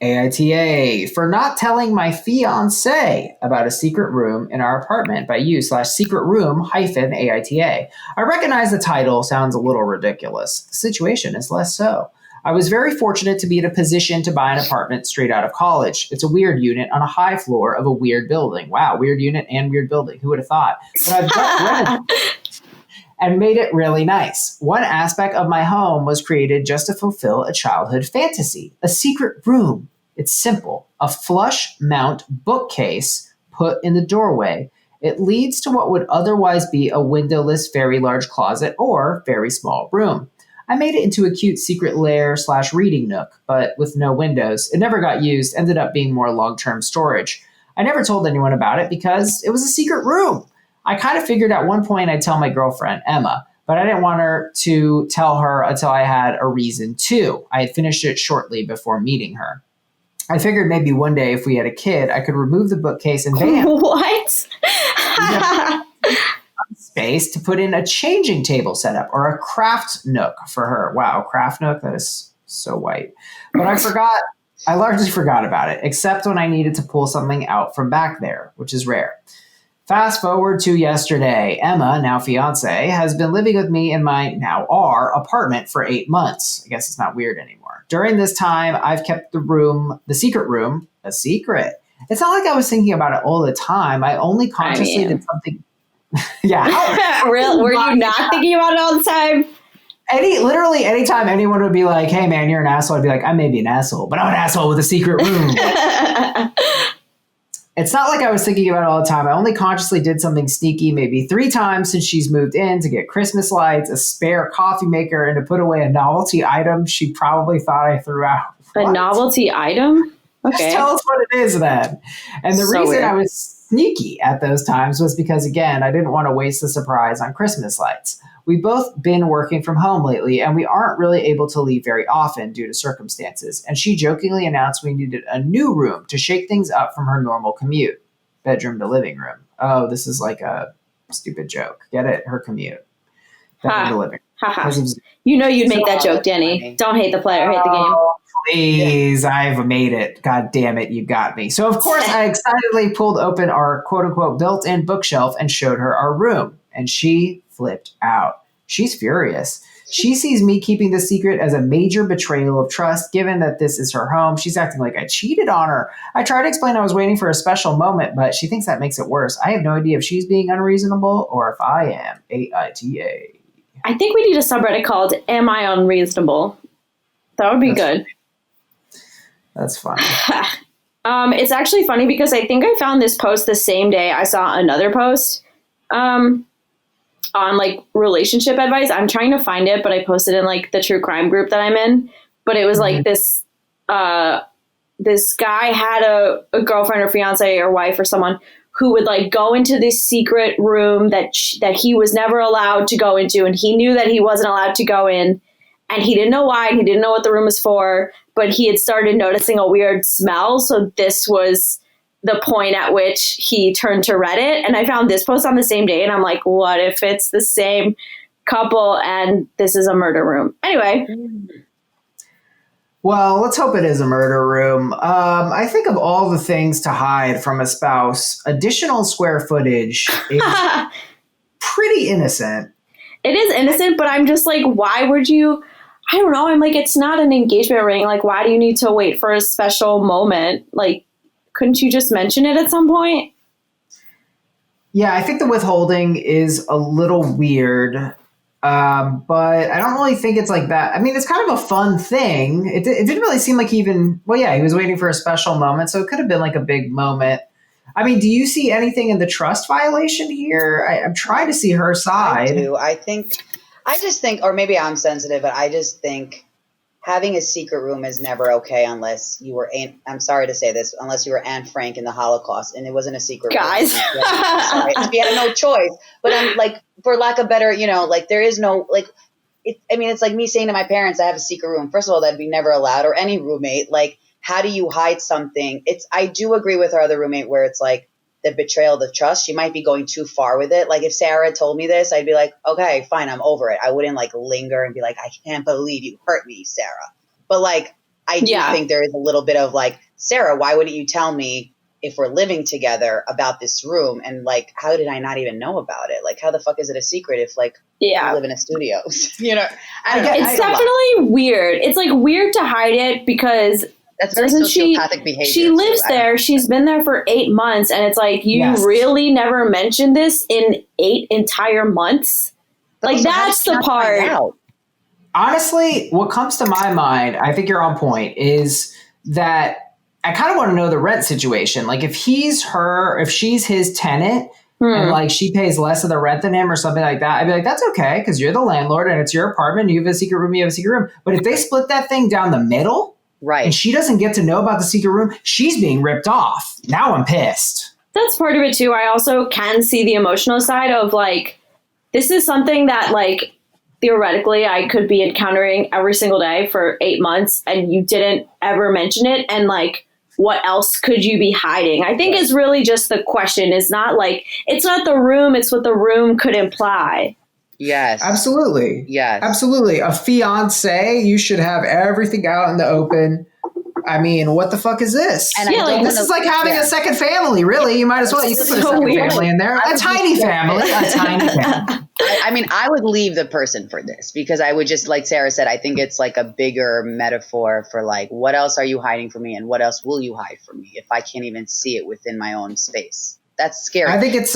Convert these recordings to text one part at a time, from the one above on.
AITA for not telling my fiancée about a secret room in our apartment by you/secret room hyphen AITA. I recognize the title sounds a little ridiculous. The situation is less so. I was very fortunate to be in a position to buy an apartment straight out of college. It's a weird unit on a high floor of a weird building. Wow, weird unit and weird building. Who would have thought? But I've just rented and made it really nice. One aspect of my home was created just to fulfill a childhood fantasy, a secret room. It's simple, a flush mount bookcase put in the doorway. It leads to what would otherwise be a windowless, very large closet or very small room. I made it into a cute secret lair/reading nook, but with no windows. It never got used, ended up being more long-term storage. I never told anyone about it because it was a secret room. I kind of figured at one point I'd tell my girlfriend, Emma, but I didn't want her to tell her until I had a reason to. I had finished it shortly before meeting her. I figured maybe one day if we had a kid, I could remove the bookcase and bam. What? Space to put in a changing table setup or a craft nook for her. Wow, craft nook, that is so white. But I largely forgot about it, except when I needed to pull something out from back there, which is rare. Fast forward to yesterday. Emma, now fiancée, has been living with me in my now our apartment for 8 months. I guess it's not weird anymore. During this time, I've kept the secret room, a secret. It's not like I was thinking about it all the time. I only consciously did something. Yeah. Real? Were you not thinking about it all the time? Literally anytime anyone would be like, hey man, you're an asshole, I'd be like, I may be an asshole, but I'm an asshole with a secret room. It's not like I was thinking about it all the time. I only consciously did something sneaky maybe 3 times since she's moved in to get Christmas lights, a spare coffee maker, and to put away a novelty item she probably thought I threw out. What? A novelty item? Okay. Just tell us what it is then. And the reason weird. I was sneaky at those times was because, again, I didn't want to waste the surprise on Christmas lights. We've both been working from home lately, and we aren't really able to leave very often due to circumstances. And she jokingly announced we needed a new room to shake things up from her normal commute. Bedroom to living room. Oh, this is like a stupid joke. Get it? Her commute. Bedroom to living room. You know you'd make that joke, Jenny. Don't hate the player, hate the game. Please, I've made it. God damn it, you got me. So, of course, I excitedly pulled open our quote-unquote built-in bookshelf and showed her our room. And she flipped out. She's furious. She sees me keeping the secret as a major betrayal of trust, given that this is her home. She's acting like I cheated on her. I tried to explain I was waiting for a special moment, but she thinks that makes it worse. I have no idea if she's being unreasonable or if I am. AITA. I think we need a subreddit called Am I Unreasonable? That would be good. That's funny. It's actually funny because I think I found this post the same day I saw another post on like relationship advice. I'm trying to find it, but I posted in like the true crime group that I'm in. But it was like this guy had a girlfriend or fiance or wife or someone who would like go into this secret room that he was never allowed to go into, and he knew that he wasn't allowed to go in. And he didn't know why, and he didn't know what the room was for, but he had started noticing a weird smell. So this was the point at which he turned to Reddit. And I found this post on the same day, and I'm like, what if it's the same couple and this is a murder room? Anyway. Well, let's hope it is a murder room. I think of all the things to hide from a spouse, additional square footage is pretty innocent. It is innocent, but I'm just like, why would you... I don't know. I'm like, it's not an engagement ring. Like, why do you need to wait for a special moment? Like, couldn't you just mention it at some point? Yeah, I think the withholding is a little weird, but I don't really think it's like that. I mean, it's kind of a fun thing. It didn't really seem like he was waiting for a special moment, so it could have been like a big moment. I mean, do you see anything in the trust violation here? I'm trying to see her side. I do. I just think, or maybe I'm sensitive, but I just think having a secret room is never okay unless you were, I'm sorry to say this, unless you were Anne Frank in the Holocaust and it wasn't a secret Guys. room. Sorry, you had no choice. But I'm like, for lack of better, like there is no, like, it's like me saying to my parents, I have a secret room. First of all, that'd be never allowed, or any roommate. Like, how do you hide something? I do agree with our other roommate where it's like the betrayal of the trust. She might be going too far with it. Like if Sarah told me this, I'd be like, okay, fine, I'm over it. I wouldn't like linger and be like, I can't believe you hurt me, Sarah. But like, I do think there is a little bit of like, Sarah, why wouldn't you tell me if we're living together about this room? And like, how did I not even know about it? Like, how the fuck is it a secret if like we live in a studio? You know, it's definitely weird. It's like weird to hide it because that's very sociopathic behavior. She lives there. She's been there for 8 months, and it's like you really never mentioned this in 8 entire months. But like that's the part. Honestly, what comes to my mind, I think you're on point, is that I kind of want to know the rent situation. Like if she's his tenant and like she pays less of the rent than him or something like that, I'd be like, that's okay because you're the landlord and it's your apartment. You have a secret room, you have a secret room. But if they split that thing down the middle, right, and she doesn't get to know about the secret room, she's being ripped off. Now I'm pissed. That's part of it too. I also can see the emotional side of like, this is something that like, theoretically, I could be encountering every single day for 8 months and you didn't ever mention it. And like, what else could you be hiding? I think is really just the question. It's not like, it's not the room, it's what the room could imply. Yes. Absolutely. Yes. Absolutely. A fiance, you should have everything out in the open. I mean, what the fuck is this? And this is like having a second family, really. You might as well. You could put a second family in there. A tiny family. A tiny family. I mean, I would leave the person for this because I would just, like Sarah said, I think it's like a bigger metaphor for like, what else are you hiding from me and what else will you hide from me if I can't even see it within my own space? That's scary. I think it's...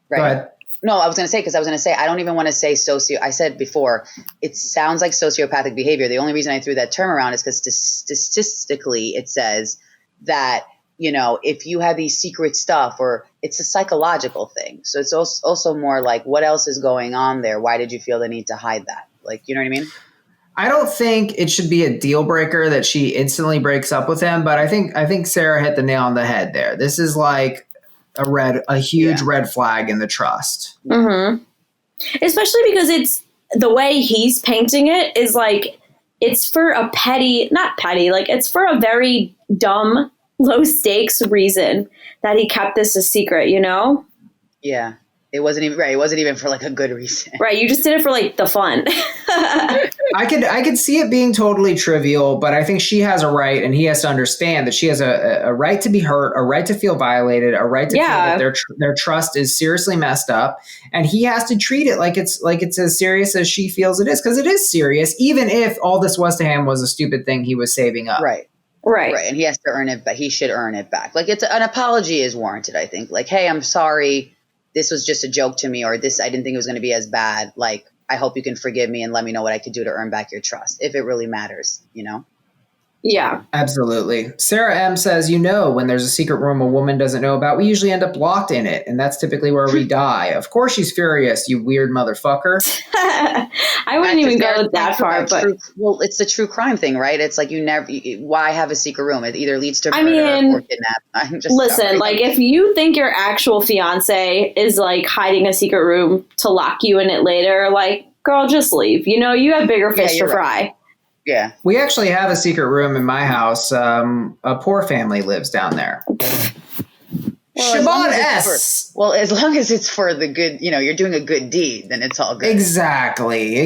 Right. Go ahead. No, I was going to say, I don't even want to say I said before, it sounds like sociopathic behavior. The only reason I threw that term around is because statistically it says that, you know, if you have these secret stuff or it's a psychological thing. So it's also more like, what else is going on there? Why did you feel the need to hide that? Like, you know what I mean? I don't think it should be a deal breaker that she instantly breaks up with him, but I think Sarah hit the nail on the head there. This is like a huge red flag in the trust. Mm-hmm. Especially because it's the way he's painting it is like, it's for a not petty, like it's for a very dumb, low stakes reason that he kept this a secret, you know? Yeah. It wasn't even right. It wasn't even for like a good reason. Right. You just did it for like the fun. I could see it being totally trivial, but I think she has a right and he has to understand that she has a right to be hurt, a right to feel violated, a right to feel that their trust is seriously messed up. And he has to treat it like it's as serious as she feels it is, because it is serious, even if all this was to him was a stupid thing he was saving up. Right. And he has to earn it, but he should earn it back. Like an apology is warranted, I think. Like, hey, I'm sorry. This was just a joke to me, or this, I didn't think it was going to be as bad. Like, I hope you can forgive me and let me know what I could do to earn back your trust, if it really matters, you know? Yeah. Absolutely. Sarah M says, when there's a secret room a woman doesn't know about, we usually end up locked in it, and that's typically where we die. Of course she's furious, you weird motherfucker. I wouldn't even go that far, but... Well, it's the true crime thing, right? It's like why have a secret room? It either leads to murder or kidnapping. Listen, like if you think your actual fiance is like hiding a secret room to lock you in it later, like, girl, just leave. You have bigger fish to fry. Right. Yeah. We actually have a secret room in my house. A poor family lives down there. Siobhan S. As long as it's for the good, you're doing a good deed, then it's all good. Exactly.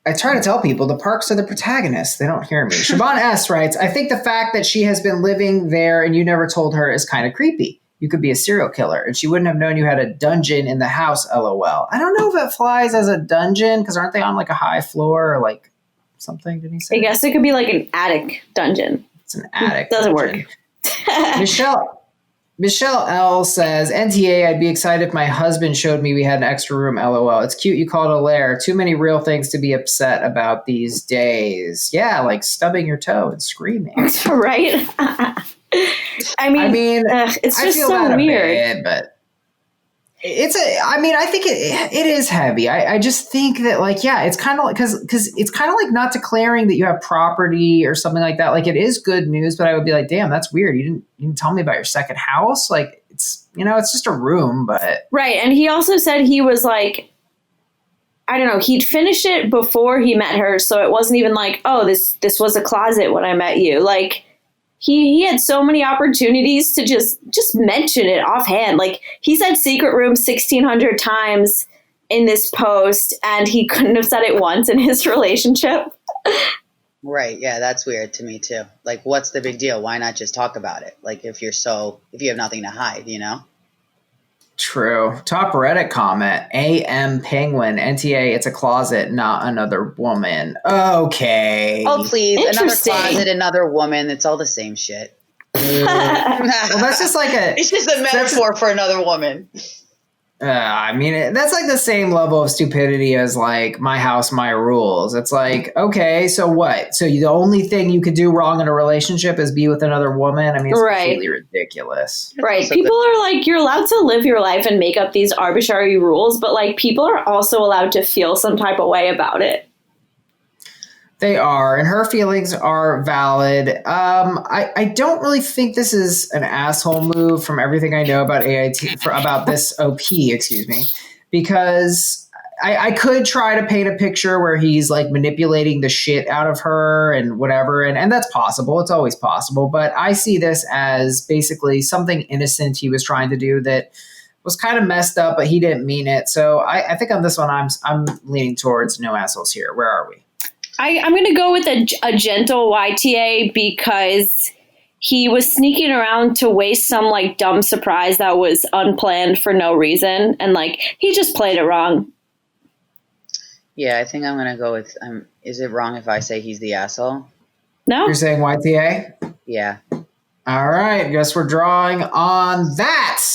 I try to tell people the parks are the protagonists. They don't hear me. Siobhan S. writes, I think the fact that she has been living there and you never told her is kind of creepy. You could be a serial killer and she wouldn't have known you had a dungeon in the house, LOL. I don't know if it flies as a dungeon because aren't they on like a high floor or like something, did he say? I guess it could be like an attic dungeon. It's an attic. Doesn't dungeon. Work. Michelle L says, NTA, I'd be excited if my husband showed me we had an extra room, LOL. It's cute you call it a lair. Too many real things to be upset about these days. Yeah, like stubbing your toe and screaming. Right? I mean it's just so weird. But I think it is heavy. I just think that it's kind of like, because it's kind of like not declaring that you have property or something like that. Like it is good news, but I would be like, damn, that's weird. You didn't tell me about your second house. Like it's just a room, but. Right. And he also said he was like, I don't know, he'd finished it before he met her. So it wasn't even like, oh, this was a closet when I met you. Like, He had so many opportunities to just mention it offhand. Like he said secret room 1,600 times in this post and he couldn't have said it once in his relationship. Right. Yeah, that's weird to me too. Like, what's the big deal? Why not just talk about it? Like, if you have nothing to hide, you know? True. Top Reddit comment. AM Penguin. NTA, it's a closet, not another woman. Okay. Oh, please. Another Interesting. closet, another woman. It's all the same shit. Well, that's just like It's just a metaphor for another woman. I mean, that's like the same level of stupidity as like my house, my rules. It's like, okay, so what? So the only thing you could do wrong in a relationship is be with another woman? I mean, it's Right. completely ridiculous. Right. People are like, you're allowed to live your life and make up these arbitrary rules, but like people are also allowed to feel some type of way about it. They are, and her feelings are valid. I don't really think this is an asshole move from everything I know about about this OP, excuse me, because I could try to paint a picture where he's like manipulating the shit out of her and whatever, and that's possible. It's always possible, but I see this as basically something innocent he was trying to do that was kind of messed up, but he didn't mean it. So I think on this one, I'm leaning towards no assholes here. Where are we? I'm going to go with a gentle YTA because he was sneaking around to waste some like dumb surprise that was unplanned for no reason. And like, he just played it wrong. Yeah, I think I'm going to go with, is it wrong if I say he's the asshole? No? You're saying YTA? Yeah. All right. Guess we're drawing on that.